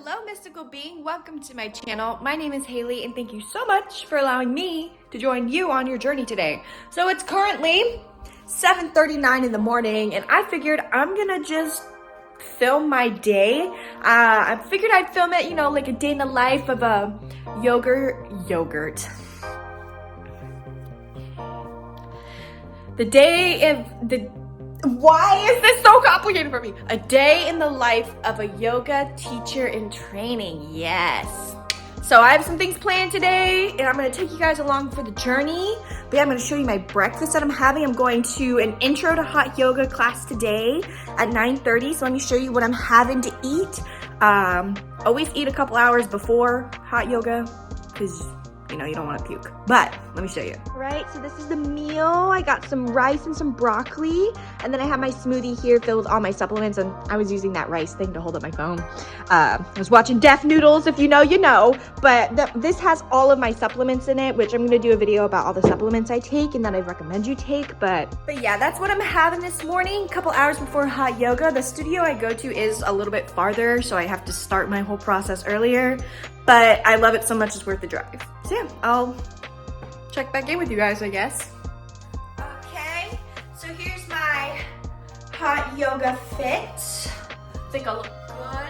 Hello, mystical being. Welcome to my channel. My name is Hayley, and thank you so much for allowing me to join you on your journey today. So it's currently 7:39 in the morning, and I figured I'm gonna just film my day. I figured I'd film it, like a day in the life of a yogurt. Why is this so complicated for me? A day in the life of a yoga teacher in training, yes. So I have some things planned today, and I'm gonna take you guys along for the journey. But yeah, I'm gonna show you my breakfast that I'm having. I'm going to an intro to hot yoga class today at 9:30. So let me show you what I'm having to eat. Always eat a couple hours before hot yoga, because you don't want to puke. But let me show you. Right, so this is the meal. I got some rice and some broccoli, and then I have my smoothie here filled with all my supplements, and I was using that rice thing to hold up my phone. I was watching Deaf Noodles. If you know, you know. But this has all of my supplements in it, which I'm going to do a video about all the supplements I take and that I recommend you take. But yeah, that's what I'm having this morning, a couple hours before hot yoga. The studio I go to is a little bit farther, so I have to start my whole process earlier. But I love it so much, it's worth the drive. So yeah, I'll check back in with you guys, I guess. Okay, so here's my hot yoga fit. I think I look good.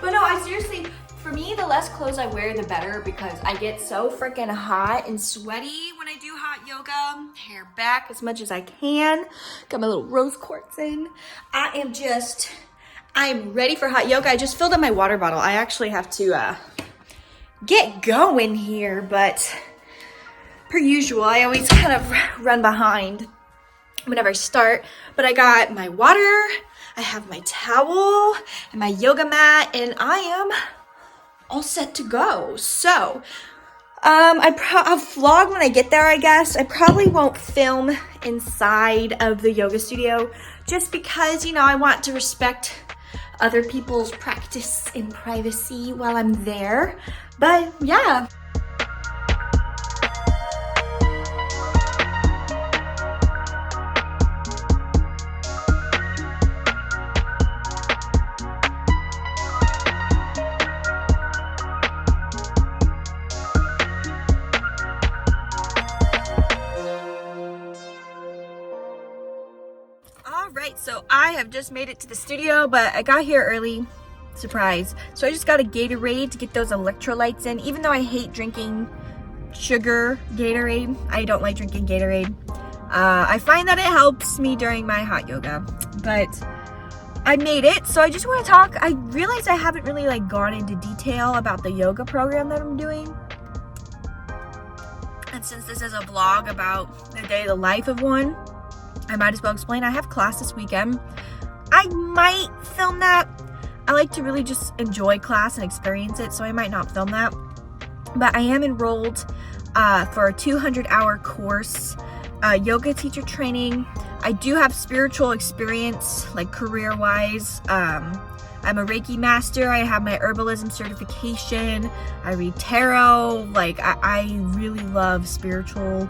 But no, I seriously, for me, the less clothes I wear, the better, because I get so freaking hot and sweaty when I do hot yoga. Hair back as much as I can. Got my little rose quartz in. I'm ready for hot yoga. I just filled up my water bottle. I actually have to get going here, but per usual, I always kind of run behind whenever I start. But I got my water, I have my towel, and my yoga mat, and I am all set to go. So, I'll vlog when I get there, I guess. I probably won't film inside of the yoga studio, just because, I want to respect other people's practice in privacy while I'm there. But yeah. Alright, so I have just made it to the studio, but I got here early. Surprise. So I just got a Gatorade to get those electrolytes in. Even though I hate drinking sugar Gatorade, I don't like drinking Gatorade. I find that it helps me during my hot yoga. But I made it, so I just want to talk. I realized I haven't really gone into detail about the yoga program that I'm doing. And since this is a vlog about the day of the life of one, I might as well explain. I have class this weekend. I might film that. I like to really just enjoy class and experience it, so I might not film that. But I am enrolled for a 200-hour course, yoga teacher training. I do have spiritual experience, career-wise. I'm a Reiki master. I have my herbalism certification. I read tarot. I really love spiritual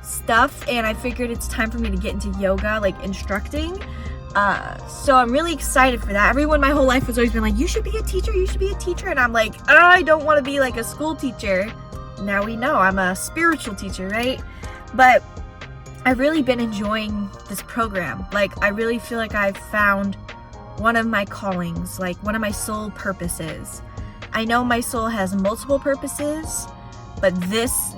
stuff, and I figured it's time for me to get into yoga, instructing. So I'm really excited for that. Everyone my whole life has always been like, you should be a teacher, and I'm like, I don't want to be like a school teacher. Now we know I'm a spiritual teacher, right? But I've really been enjoying this program. I really feel like I've found one of my callings, one of my soul purposes. I know my soul has multiple purposes, but this,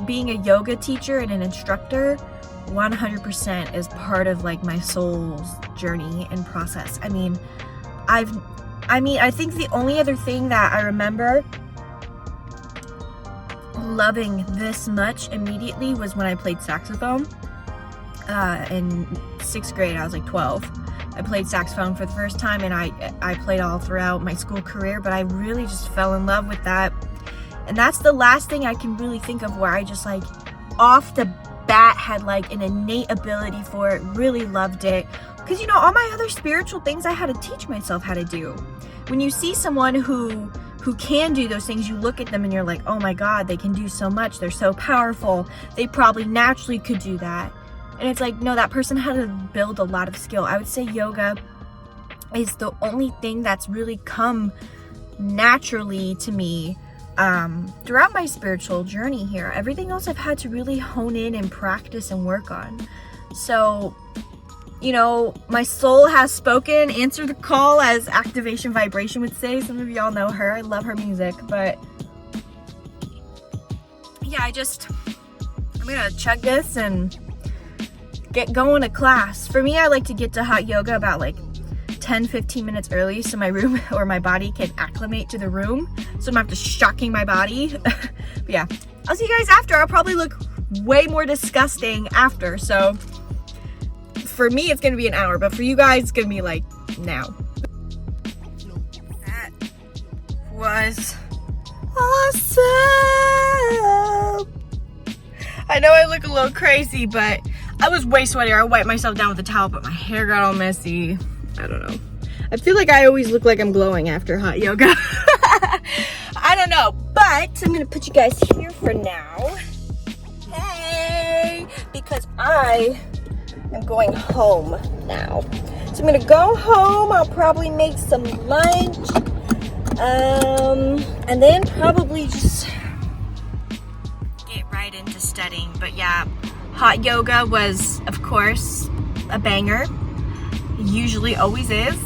being a yoga teacher and an instructor, 100% is part of my soul's journey and process. I think the only other thing that I remember loving this much immediately was when I played saxophone. In 6th grade, I was 12. I played saxophone for the first time, and I played all throughout my school career, but I really just fell in love with that. And that's the last thing I can really think of where I just off the bat had an innate ability for it, really loved it. Because all my other spiritual things I had to teach myself how to do. When you see someone who can do those things, you look at them and you're like, oh my God, they can do so much, they're so powerful, they probably naturally could do that. And it's no, that person had to build a lot of skill. I would say yoga is the only thing that's really come naturally to me throughout my spiritual journey here. Everything else I've had to really hone in and practice and work on. So, you know, my soul has spoken, answer the call, as Activation Vibration would say. Some of y'all know her. I love her music, but yeah, I'm gonna chug this and get going to class. For me, I like to get to hot yoga about like 10-15 minutes early so my room or my body can acclimate to the room, so I'm not just shocking my body. But yeah, I'll see you guys after. I'll probably look way more disgusting after, so for me it's gonna be an hour, but for you guys it's gonna be like now. That was awesome. I know I look a little crazy, but I was way sweatier. I wiped myself down with a towel, but my hair got all messy. I don't know. I feel like I always look like I'm glowing after hot yoga. I don't know, but I'm gonna put you guys here for now. Hey, because I am going home now. So I'm gonna go home. I'll probably make some lunch, and then probably just get right into studying. But yeah, hot yoga was, of course, a banger. Usually always is.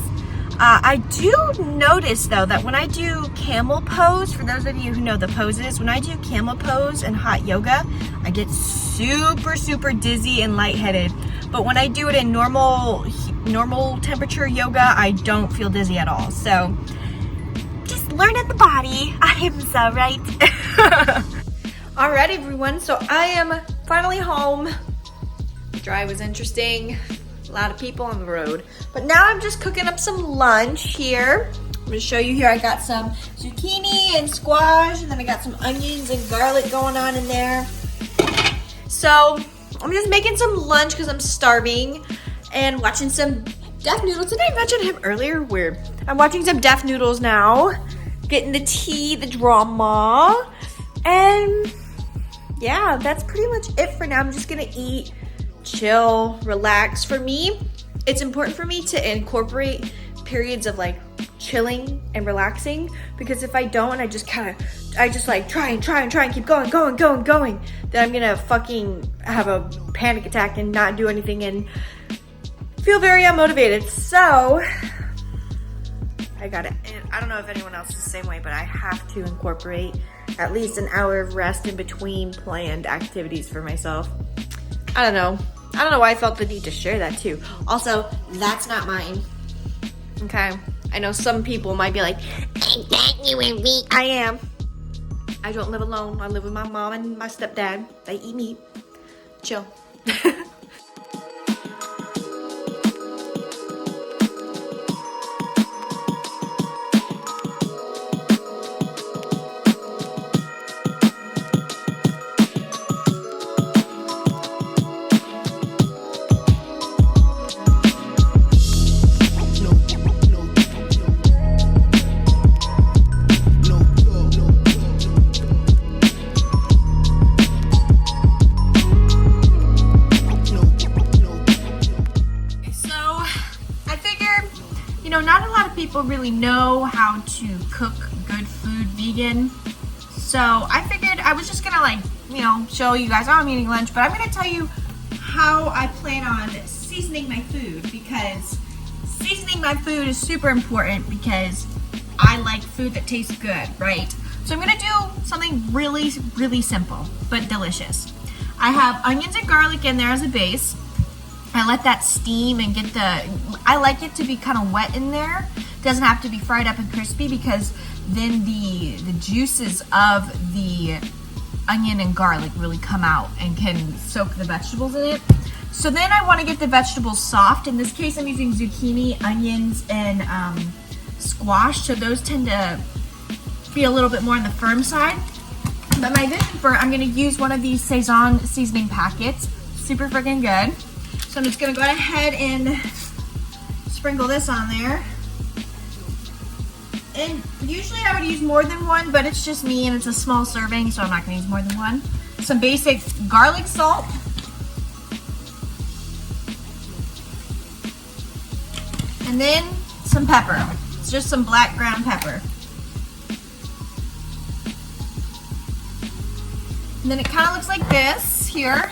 I do notice though that when I do camel pose, for those of you who know the poses, when I do camel pose and hot yoga, I get super dizzy and lightheaded. But when I do it in normal temperature yoga, I don't feel dizzy at all. So just learn at the body. I am so right. All right, everyone. So I am finally home. The drive was interesting. A lot of people on the road, but now I'm just cooking up some lunch here. I'm gonna show you here. I got some zucchini and squash, and then I got some onions and garlic going on in there. So I'm just making some lunch because I'm starving and watching some Deaf Noodles. Did I mention him earlier? Weird. I'm watching some Deaf Noodles now, getting the tea, the drama, and yeah, that's pretty much it for now. I'm just gonna eat, chill, relax. For me, it's important for me to incorporate periods of like chilling and relaxing, because if I don't, I just like try and keep going, then I'm gonna fucking have a panic attack and not do anything and feel very unmotivated. So I got it. And I don't know if anyone else is the same way, but I have to incorporate at least an hour of rest in between planned activities for myself. I don't know why I felt the need to share that too. Also, that's not mine. Okay? I know some people might be like, ain't that you and me? I am. I don't live alone. I live with my mom and my stepdad. They eat meat. Chill. Not a lot of people really know how to cook good food vegan. So I figured I was just gonna show you guys, I'm eating lunch, but I'm gonna tell you how I plan on seasoning my food, because seasoning my food is super important because I like food that tastes good, right? So I'm gonna do something really, really simple, but delicious. I have onions and garlic in there as a base. I let that steam and I like it to be kind of wet in there. It doesn't have to be fried up and crispy, because then the juices of the onion and garlic really come out and can soak the vegetables in it. So then I want to get the vegetables soft. In this case, I'm using zucchini, onions, and squash. So those tend to be a little bit more on the firm side. But my vision for I'm going to use one of these Saison seasoning packets. Super freaking good. So I'm just gonna go ahead and sprinkle this on there. And usually I would use more than one, but it's just me and it's a small serving, so I'm not gonna use more than one. Some basic garlic salt. And then some pepper. It's just some black ground pepper. And then it kind of looks like this here.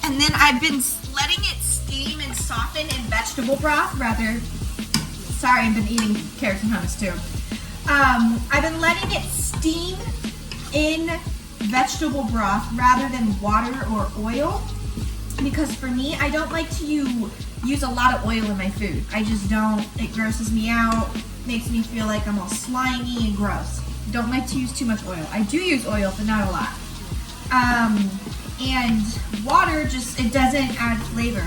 And then I've been letting it steam and soften in vegetable broth sorry, I've been eating carrots and hummus too. I've been letting it steam in vegetable broth rather than water or oil, because for me, I don't like to use a lot of oil in my food. I just don't. It grosses me out, makes me feel like I'm all slimy and gross. Don't like to use too much oil. I do use oil, but not a lot. And water it doesn't add flavor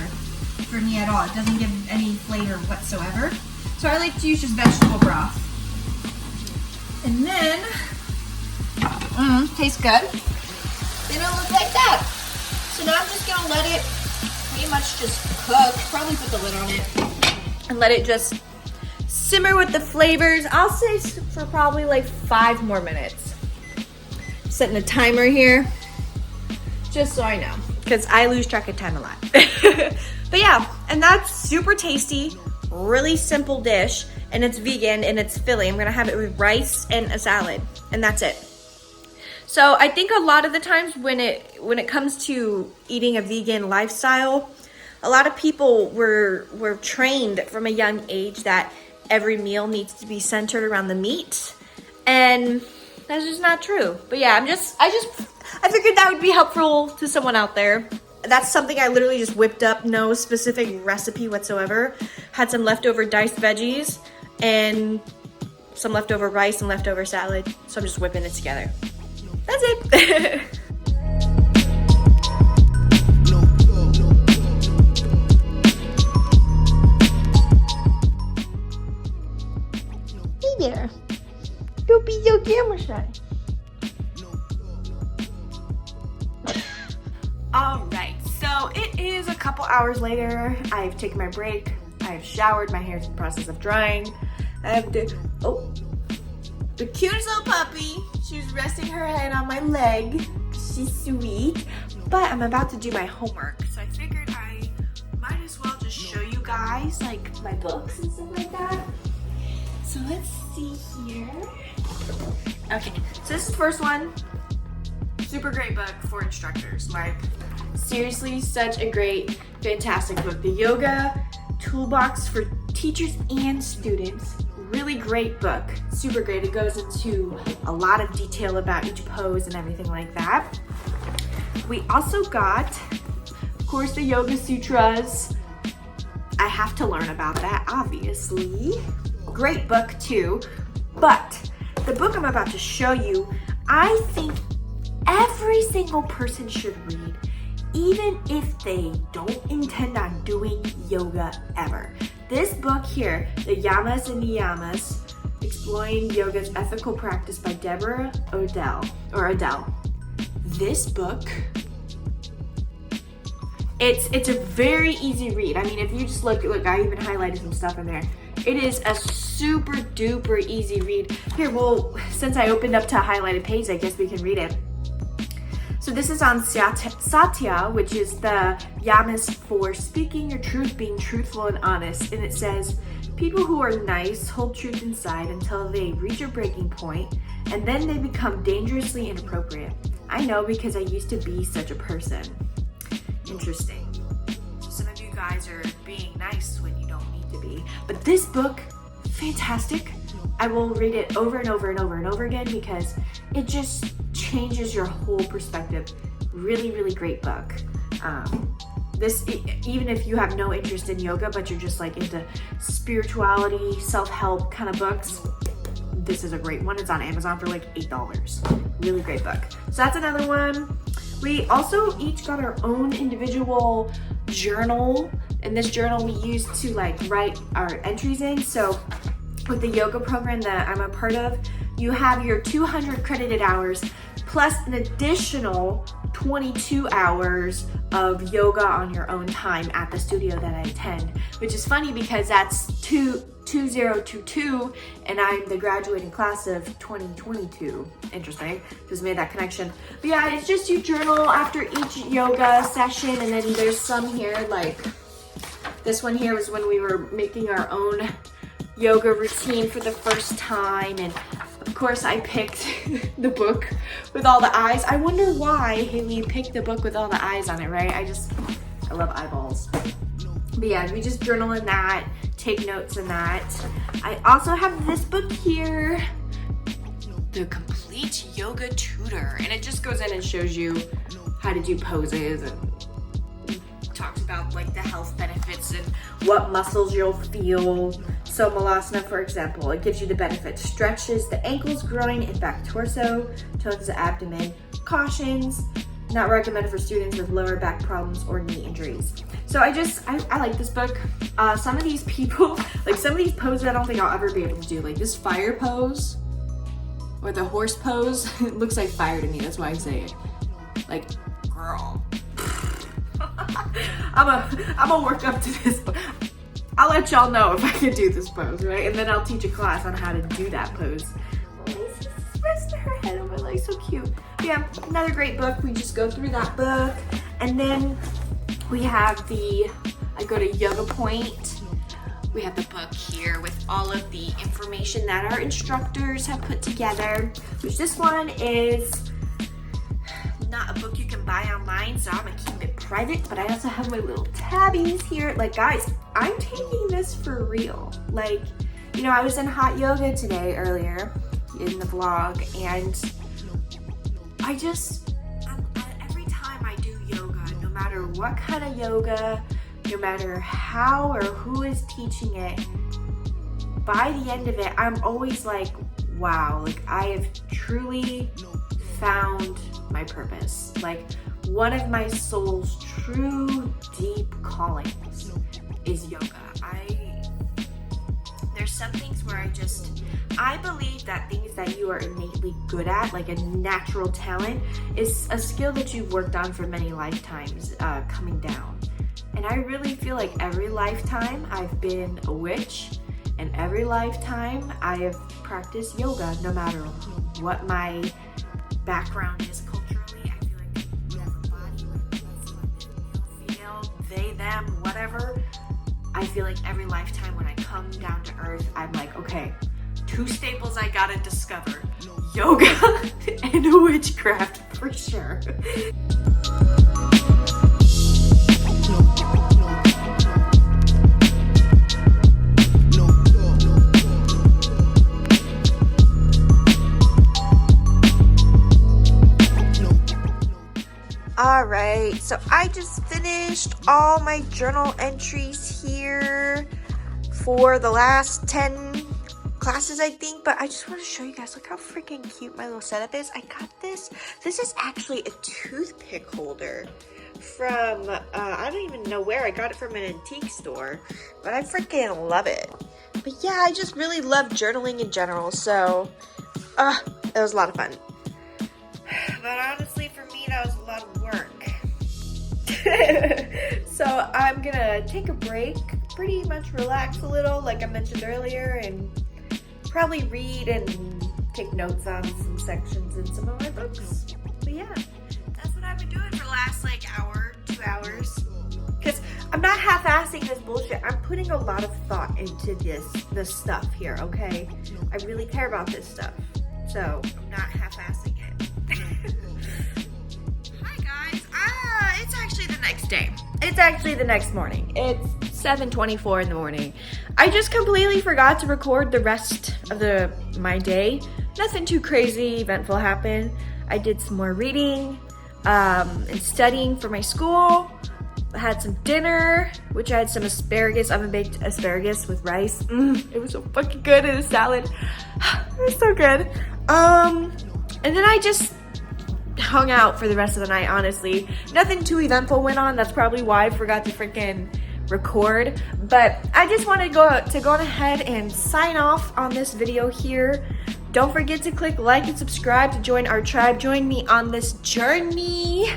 for me at all. It doesn't give any flavor whatsoever. So I like to use just vegetable broth. And then, tastes good. Then it'll look like that. So now I'm just gonna let it pretty much just cook. Probably put the lid on it. And let it just simmer with the flavors. I'll say for probably like 5 more minutes. Setting a timer here, just so I know, because I lose track of time a lot. But yeah, and that's super tasty, really simple dish, and it's vegan and it's filling. I'm gonna have it with rice and a salad, and that's it. So I think a lot of the times when it comes to eating a vegan lifestyle, a lot of people were trained from a young age that every meal needs to be centered around the meat, and that's just not true. But yeah, I figured that would be helpful to someone out there. That's something I literally just whipped up, no specific recipe whatsoever. Had some leftover diced veggies and some leftover rice and leftover salad. So I'm just whipping it together. That's it. Hey there. Don't be so camera shy. All right, so it is a couple hours later. I've taken my break. I've showered. My hair's in the process of drying. I have the cutest little puppy. She's resting her head on my leg. She's sweet. But I'm about to do my homework, so I figured I might as well just show you guys like my books and stuff like that. So let's see here. Okay, so this is the first one. Super great book for instructors. Like, seriously, such a great, fantastic book. The Yoga Toolbox for Teachers and Students. Really great book. Super great. It goes into a lot of detail about each pose and everything like that. We also got, of course, the Yoga Sutras. I have to learn about that, obviously. Great book, too. But the book I'm about to show you, I think every single person should read, even if they don't intend on doing yoga ever. This book here, The Yamas and Niyamas, Exploring Yoga's Ethical Practice by Deborah Adele. This book, it's a very easy read. I mean, if you just look, I even highlighted some stuff in there. It is a super duper easy read. Here, well, since I opened up to a highlighted page, I guess we can read it. So this is on Satya, which is the yamas for speaking your truth, being truthful and honest. And it says, people who are nice hold truth inside until they reach a breaking point, and then they become dangerously inappropriate. I know because I used to be such a person. Interesting. So some of you guys are being nice when you don't need to be. But this book, fantastic. I will read it over and over and over and over again because it just changes your whole perspective. Really, really great book. This, even if you have no interest in yoga, but you're just like into spirituality, self-help kind of books, this is a great one. It's on Amazon for like $8. Really great book. So that's another one. We also each got our own individual journal. In this journal we use to like write our entries in. So with the yoga program that I'm a part of, you have your 200 credited hours plus an additional 22 hours of yoga on your own time at the studio that I attend, which is funny because that's 2022 and I'm the graduating class of 2022. Interesting, just made that connection. But yeah, it's just you journal after each yoga session, and then there's some here like This one here was when we were making our own yoga routine for the first time, and of course I picked the book with all the eyes. I wonder why Hayley picked the book with all the eyes on it, right? I love eyeballs. But yeah, we just journal in that, take notes in that. I also have this book here, The Complete Yoga Tutor, and it just goes in and shows you how to do poses and talks about like the health benefits and what muscles you'll feel. So Malasana, for example, it gives you the benefits, stretches the ankles, groin, and back torso, tones the abdomen, cautions, not recommended for students with lower back problems or knee injuries. So I like this book. Some of these people, like some of these poses I don't think I'll ever be able to do. Like this fire pose or the horse pose, it looks like fire to me, that's why I say it. Like, girl. I'm a work up to this. I'll let y'all know if I can do this pose, right? And then I'll teach a class on how to do that pose. Macy's resting her head on my leg, so cute. Yeah, another great book. We just go through that book. And then we have I go to Yoga Point. We have the book here with all of the information that our instructors have put together, which this one is not a book you can buy online, so I'm gonna keep it private, but I also have my little tabbies here. Like, guys, I'm taking this for real. Like, you know, I was in hot yoga today earlier in the vlog, and every time I do yoga, no matter what kind of yoga, no matter how or who is teaching it, by the end of it, I'm always like, wow, like I have truly found my purpose. Like, one of my soul's true deep callings is yoga. There's some things where I believe that things that you are innately good at, like a natural talent, is a skill that you've worked on for many lifetimes coming down. And I really feel like every lifetime I've been a witch, and every lifetime I have practiced yoga, no matter what my background is culturally. I feel like we have a body, like female, they, them, whatever. I feel like every lifetime when I come down to earth, I'm like, okay, 2 staples I gotta discover: yoga and witchcraft, for sure. All right, so I just finished all my journal entries here for the last 10 classes, I think, but I just want to show you guys, look how freaking cute my little setup is. I got this. This is actually a toothpick holder from, I don't even know where. I got it from an antique store, but I freaking love it. But yeah, I just really love journaling in general, so it was a lot of fun. But honestly, for me, that was a lot of work. So I'm gonna take a break, pretty much relax a little, like I mentioned earlier, and probably read and take notes on some sections in some of my books. But yeah, that's what I've been doing for the last like hour, 2 hours. Because I'm not half-assing this bullshit. I'm putting a lot of thought into this stuff here, okay? I really care about this stuff. So I'm not half-assing it. Hi guys, it's actually the next day. It's actually the next morning. It's 7:24 in the morning. I just completely forgot to record the rest of my day. Nothing too crazy, eventful happened. I did some more reading and studying for my school. I had some dinner, which I had some asparagus, oven-baked asparagus with rice. It was so fucking good in a salad. It was so good. And then I just hung out for the rest of the night, honestly. Nothing too eventful went on. That's probably why I forgot to freaking record. But I just wanted to go ahead and sign off on this video here. Don't forget to click like and subscribe to join our tribe. Join me on this journey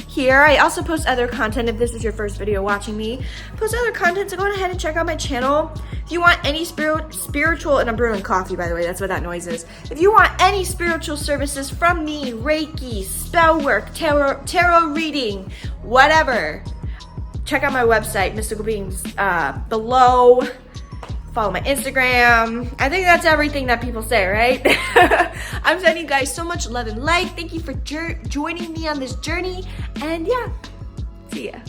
here. I also post other content. If this is your first video watching me, post other content, so go ahead and check out my channel. If you want any spiritual, and I'm brewing coffee, by the way, that's what that noise is. If you want any spiritual services from me, Reiki, spell work, tarot reading, whatever, check out my website, Mystical Beings, below. Follow my Instagram. I think that's everything that people say, right? I'm sending you guys so much love and light. Thank you for joining me on this journey. And yeah, see ya.